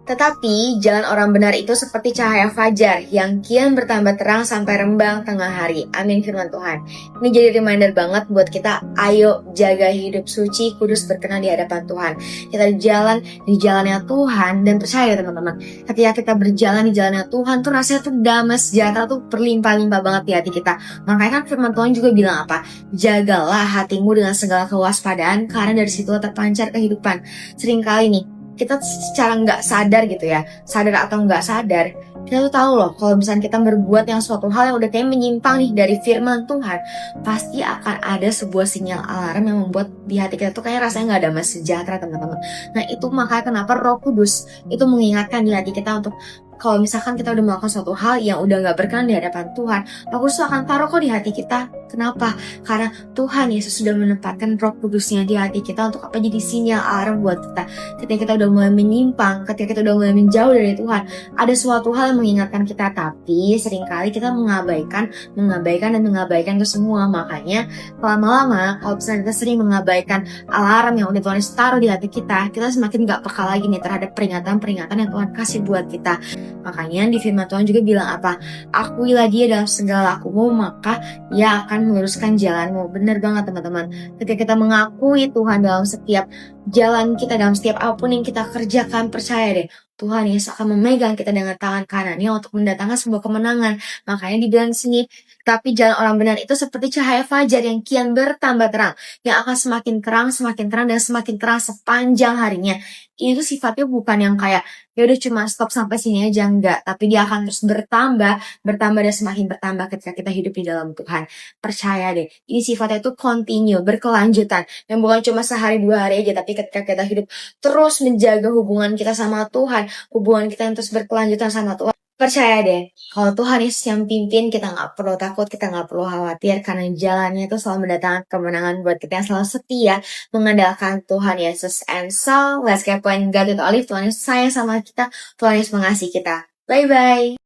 Tetapi jalan orang benar itu seperti cahaya fajar yang kian bertambah terang sampai rembang tengah hari. Amin firman Tuhan. Ini jadi reminder banget buat kita, ayo jaga hidup suci, kudus, berkenan di hadapan Tuhan. Kita jalan di jalannya Tuhan dan percaya teman-teman. Ketika kita berjalan di jalannya Tuhan tuh rasanya tuh damai sejahtera tuh berlimpah-limpah banget di hati kita. Makanya kan firman Tuhan juga bilang apa? Jagalah hatimu dengan segala kewaspadaan karena dari situ terpancar kehidupan. Seringkali nih kita secara nggak sadar gitu ya, sadar atau nggak sadar, kita tuh tahu loh kalau misalnya kita berbuat yang suatu hal yang udah kayak menyimpang nih dari firman Tuhan, pasti akan ada sebuah sinyal alarm yang membuat di hati kita tuh kayak rasanya nggak damai sejahtera teman-teman. Nah itu makanya kenapa Roh Kudus itu mengingatkan di hati kita untuk kalau misalkan kita udah melakukan suatu hal yang udah gak berkenan di hadapan Tuhan, Roh Kudus akan taruh kok di hati kita. Kenapa? Karena Tuhan Yesus sudah menempatkan Roh Kudusnya di hati kita untuk apa? Jadi sinyal alarm buat kita. Ketika kita udah mulai menyimpang, ketika kita udah mulai menjauh dari Tuhan, ada suatu hal yang mengingatkan kita, tapi seringkali kita mengabaikan itu semua. Makanya lama-lama kalau misalnya kita sering mengabaikan alarm yang udah Tuhan taruh di hati kita semakin gak peka lagi nih terhadap peringatan-peringatan yang Tuhan kasih buat kita. Makanya di firman Tuhan juga bilang apa? Akuilah dia dalam segala lakumu, maka ia akan meluruskan jalanmu. Benar banget teman-teman. Ketika kita mengakui Tuhan dalam setiap jalan kita, dalam setiap apapun yang kita kerjakan, percaya deh, Tuhan Yesus akan memegang kita dengan tangan kanannya untuk mendatangkan sebuah kemenangan. Makanya dibilang di sini, tapi jalan orang benar itu seperti cahaya fajar yang kian bertambah terang, yang akan semakin terang, dan semakin terang sepanjang harinya. Ini tuh sifatnya bukan yang kayak ya udah cuma stop sampai sini aja, enggak, tapi dia akan terus bertambah dan semakin bertambah ketika kita hidup di dalam Tuhan. Percaya deh, ini sifatnya itu continue, berkelanjutan, dan bukan cuma sehari dua hari aja, tapi ketika kita hidup terus menjaga hubungan kita sama Tuhan, hubungan kita yang terus berkelanjutan sama Tuhan. Percaya deh, kalau Tuhan Yesus yang pimpin, kita gak perlu takut, kita gak perlu khawatir, karena jalannya itu selalu mendatangkan kemenangan buat kita yang selalu setia mengandalkan Tuhan Yesus. And so, let's get point God with Olive. Tuhan Yesus sayang sama kita, Tuhan Yesus mengasihi kita. Bye-bye.